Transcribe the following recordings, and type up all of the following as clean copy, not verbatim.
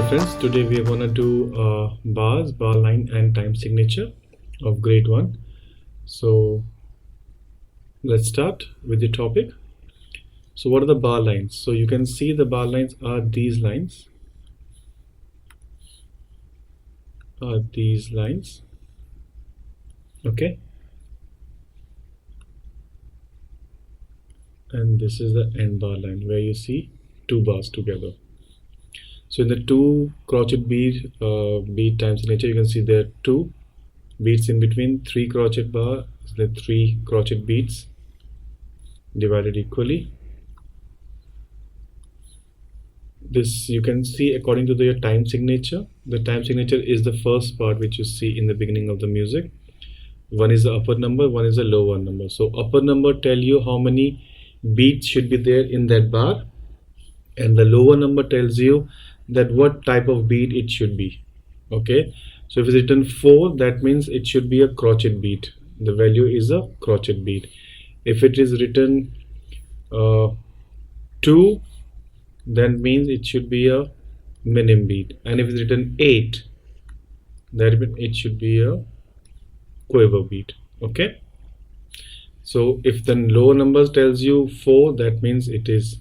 Hello friends, today we are going to do bars, bar line and time signature of grade 1. So let's start with the topic. So what are the bar lines? So you can see the bar lines are these lines. Okay, and this is the end bar line where you see two bars together. So in the two crochet bead time signature, you can see there are two beads in between, three crochet bar, the three crochet beads divided equally. This you can see according to your time signature. The time signature is the first part which you see in the beginning of the music. One is the upper number, one is the lower number. So upper number tell you how many beats should be there in that bar, and the lower number tells you that what type of beat it should be. Okay, so if it's written 4, that means it should be a crochet beat. The value is a crochet beat. If it is written 2, that means it should be a minim beat, and if it's written 8, that means it should be a quiver beat. Okay, so if the lower numbers tells you 4, that means it is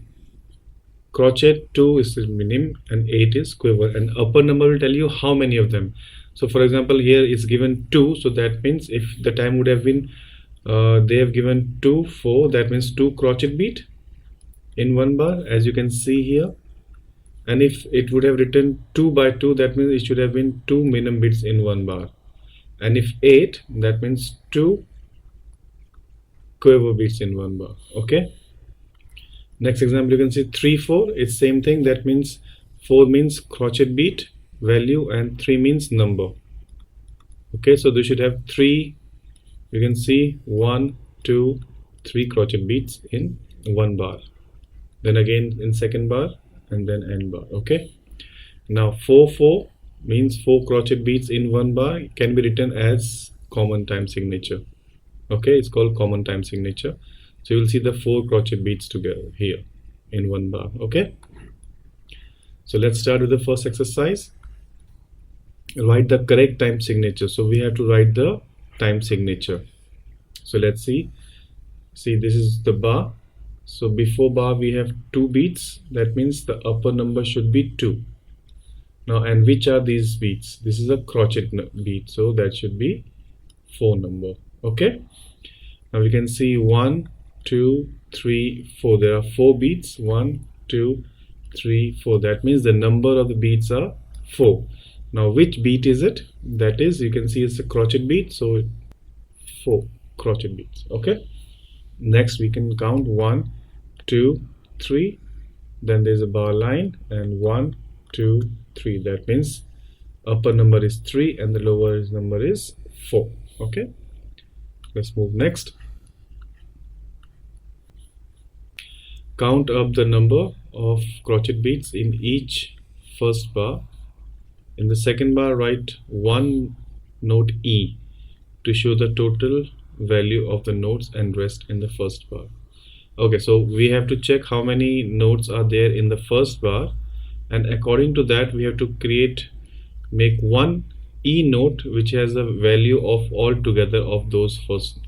crochet, 2 is minim, and 8 is quiver, and upper number will tell you how many of them. So for example, here is given 2, so that means if the time would have been they have given 2, 4, that means 2 crochet beat in one bar, as you can see here. And if it would have written 2 by 2, that means it should have been 2 minim beats in one bar. And if 8, that means 2 quiver beats in one bar. Okay, next example, you can see 3, 4, it's same thing. That means 4 means crochet beat value and 3 means number. Okay, so they should have 3, you can see 1, 2, 3 crochet beats in one bar, then again in second bar, and then end bar. Okay, now 4, 4 means 4 crochet beats in one bar. It can be written as common time signature. Okay, it's called common time signature. So you will see the 4 crochet beats together here in one bar. Okay, so let's start with the first exercise. Write the correct time signature. So we have to write the time signature. So let's see this is the bar. So before bar we have 2 beats, that means the upper number should be 2. Now, and which are these beats? This is a crochet beat, so that should be 4 number. Okay, now we can see 1, 2, 3, 4. There are 4 beats. 1, 2, 3, 4. That means the number of the beats are 4. Now which beat is it? That is, you can see it's a crochet beat, so 4 crochet beats. Okay, next we can count 1, 2, 3, then there's a bar line, and 1, 2, 3. That means upper number is 3 and the lower number is 4. Okay, let's move next. Count up the number of crochet beats in each first bar. In the second bar, write 1 note E to show the total value of the notes and rest in the first bar. Okay, so we have to check how many notes are there in the first bar, and according to that we have to make one E note which has a value of all together of those first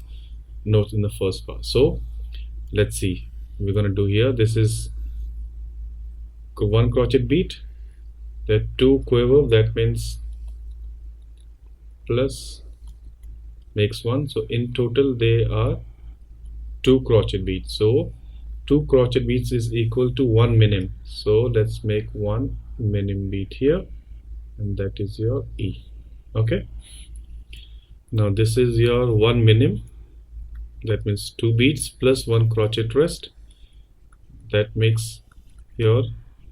notes in the first bar. So let's see, we're going to do here. This is 1 crochet beat, there are 2 quiver, that means plus makes 1. So in total there are 2 crochet beats. So 2 crochet beats is equal to 1 minim. So let's make 1 minim beat here, and that is your E. Okay, now this is your 1 minim, that means 2 beats plus 1 crochet rest, that makes your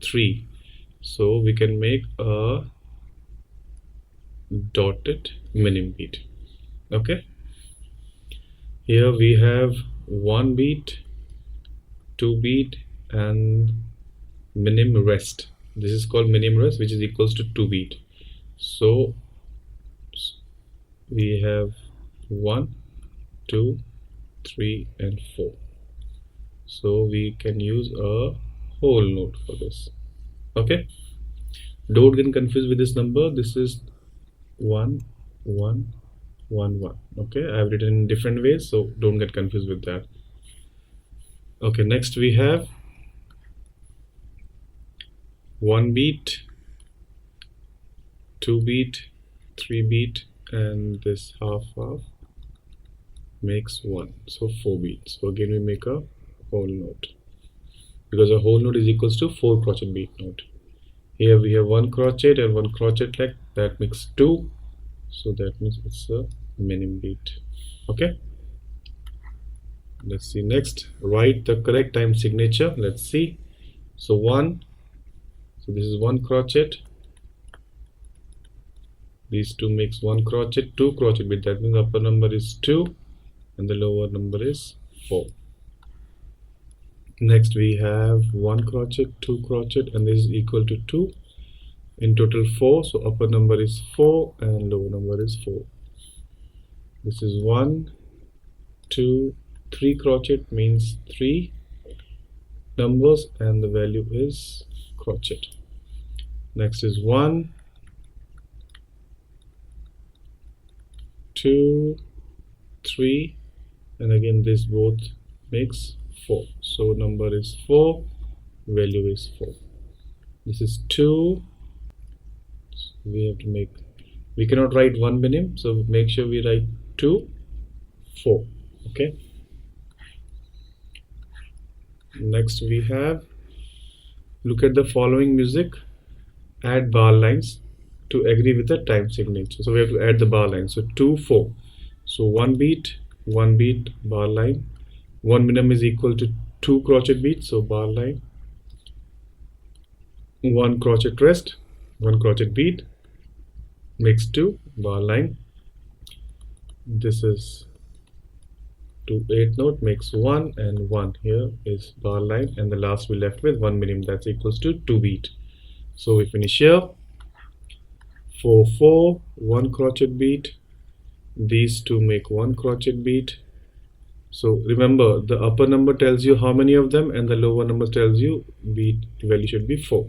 3. So we can make a dotted minim beat. Okay, here we have 1 beat, 2 beat, and minim rest. This is called minim rest, which is equals to 2 beat. So we have 1, 2, 3, and 4. So we can use a whole note for this. Okay, Don't get confused with this number. This is 1 1 1 1. Okay, I have written in different ways, so don't get confused with that. Okay, next we have 1 beat, 2 beat, 3 beat, and this half makes 1, so 4 beats. So again we make a whole note, because a whole note is equals to 4 crochet beat note. Here we have 1 crochet and 1 crochet leg, that makes 2, so that means it's a minim beat. Okay, let's see. Next, write the correct time signature. Let's see. So 1, so this is 1 crochet, these two makes 1 crochet, 2 crochet beat, that means upper number is 2 and the lower number is 4. Next we have 1 crochet, 2 crochet, and this is equal to 2, in total 4, so upper number is 4 and lower number is 4. This is 1 2 3 crochet, means 3 numbers and the value is crochet. Next is 1 2 3, and again this both makes 4, so number is 4, value is 4. This is 2, so we have to make, we cannot write 1 minim, so make sure we write 2 4. Okay, next we have, look at the following music, add bar lines to agree with the time signature. So we have to add the bar line. So 2 4, so 1 beat bar line, 1 minim is equal to 2 crochet beats, so bar line, 1 crochet rest, 1 crochet beat makes 2 bar line. This is 2 8 note makes 1 and 1, here is bar line, and the last we left with 1 minim, that's equals to 2 beat. So we finish here. 4 4, 1 crochet beat, these two make 1 crochet beat. So remember, the upper number tells you how many of them and the lower number tells you beat value should be 4.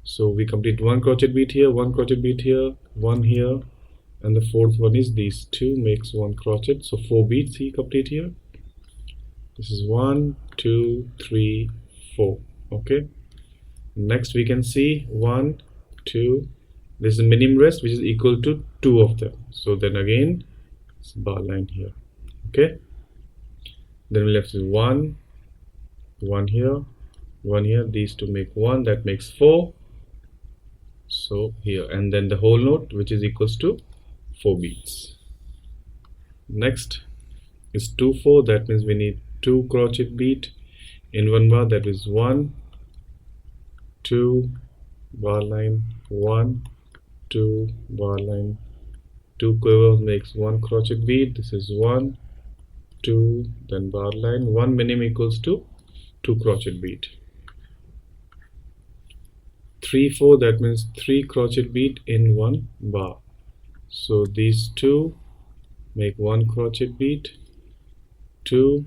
So we complete 1 crochet beat here, 1 crochet beat here, 1 here, and the fourth one is these two makes 1 crochet, so 4 beats he complete here. This is 1 2 3 4. Okay, next we can see 1 2, this is a minim rest which is equal to 2 of them, so then again it's bar line here. Okay, then we left is 1 1 here, 1 here, these two make 1, that makes 4, so here, and then the whole note which is equals to 4 beats. Next is 2 4, that means we need 2 crochet beat in 1 bar, that is 1 2 bar line, 1 2 bar line, 2 quiver makes 1 crochet beat, this is 1 2, then bar line, 1 minim equals to 2 crochet beat. 3 4, that means 3 crochet beat in 1 bar, so these two make 1 crochet beat, 2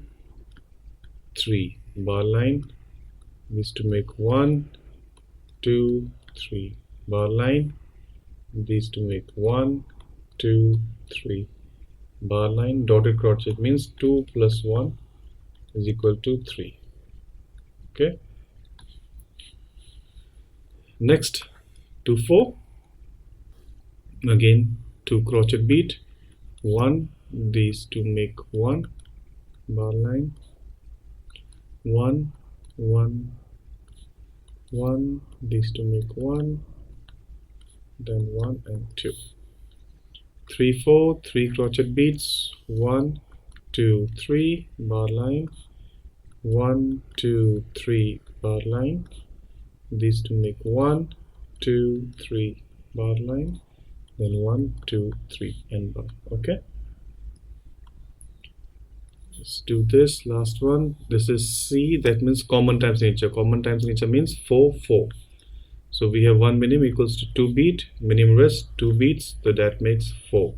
3 bar line, these two make 1 2 3 bar line, these two make 1 2 3 bar line, dotted crochet means 2 plus 1 is equal to 3. Okay, next 2 4, again 2 crochet beat, 1, these two make 1 bar line, 1 1 1, these two make 1, then 1 and 2. 3 4, 3 crochet beats, 1 2 3 bar line, 1 2 3 bar line, these two make 1 2 3 bar line, then 1 2 3 end bar. Okay, let's do this last one. This is C, that means common time signature. Common time signature means 4 4. So we have 1 minim equals to 2 beat, minim rest 2 beats, so that makes 4.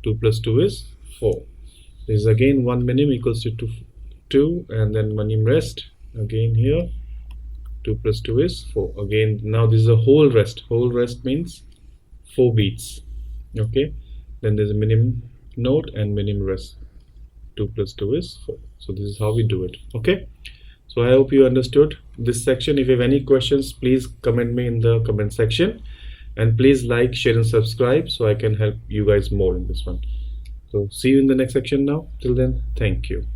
2 plus 2 is 4. This is again 1 minim equals to 2 and then minim rest again here 2 plus 2 is 4. Again, now this is a whole rest. Whole rest means 4 beats. Okay, then there's a minimum note and minimum rest. 2 plus 2 is 4. So this is how we do it. Okay, so I hope you understood this section. If you have any questions, please comment me in the comment section, and please like, share and subscribe so I can help you guys more in this one. So see you in the next section now. Till then, thank you.